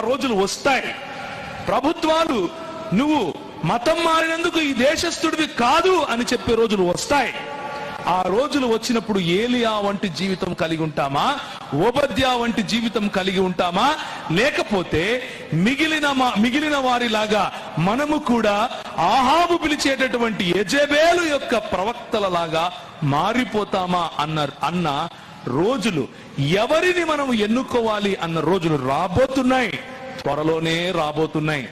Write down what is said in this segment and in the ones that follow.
రోజులు వస్తాయి. ప్రభుత్వాలు నువ్వు మతం మారినందుకు ఈ దేశస్థుడివి కాదు అని చెప్పే రోజులు వస్తాయి. ఆ రోజులు వచ్చినప్పుడు ఏలియా వంటి జీవితం కలిగి ఉంటామా, ఓబద్యా వంటి జీవితం కలిగి ఉంటామా, లేకపోతే మిగిలిన వారిలాగా మనము కూడా ఆహాబు పిలిచేటటువంటి యెజెబెలు యొక్క ప్రవక్తలలాగా మారిపోతామా అన్న రోజులు, ఎవరిని మనం ఎన్నుకోవాలి అన్న రోజులు రాబోతున్నాయి, త్వరలోనే రాబోతున్నాయి.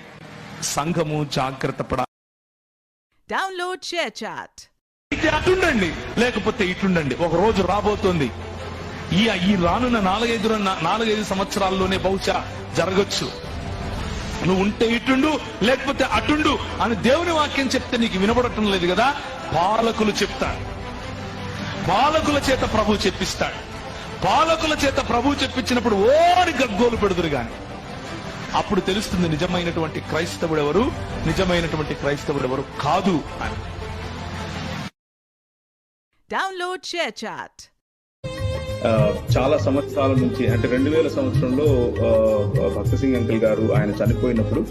సంఘము జాగ్రత్త పడాలి. Download share chat. అటుండండి లేకపోతే ఇటుండండి. ఒక రోజు రాబోతోంది, ఈ రానున్న 4-5 సంవత్సరాల్లోనే బహుశా జరగచ్చు. నువ్వు ఉంటే ఇటుండు లేకపోతే అటుండు అని దేవుని వాక్యం చెప్తే నీకు వినబడటం లేదు కదా. పాలకులు చెప్తారు, పాలకుల చేత ప్రభు చెప్పిస్తాడు. పాలకుల చేత ప్రభు చెప్పించినప్పుడు ఓడి గగ్గోలు పెడుదురు గాని అప్పుడు తెలుస్తుంది నిజమైనటువంటి క్రైస్తవుడు ఎవరు, నిజమైనటువంటి క్రైస్తవుడు ఎవరు కాదు అని. Download ShareChat. చాలా సంవత్సరాల నుంచి, అంటే 2000 సంవత్సరంలో భక్త సింగ్ అంకుల్ గారు ఆయన చనిపోయినప్పుడు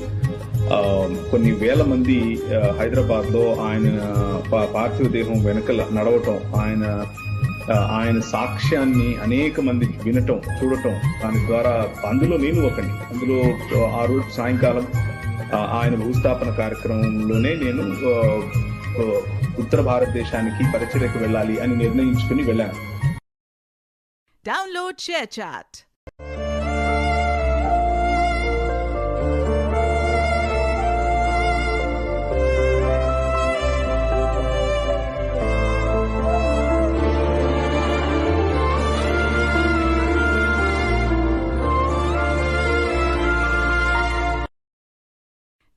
కొన్ని వేల మంది హైదరాబాద్ లో ఆయన పార్థివ దేహం వెనకల నడవటం, ఆయన సాక్ష్యాన్ని అనేక మంది వినటం, చూడటం, దాని ద్వారా అందులో నేను ఒకటి. అందులో ఆ రోజు సాయంకాలం ఆయన భూస్థాపన కార్యక్రమంలోనే నేను ఉత్తర భారతదేశానికి పరిచర్యకు వెళ్ళాలి అని నిర్ణయించుకుని వెళ్ళాను. Download ShareChat.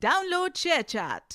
Download share chat.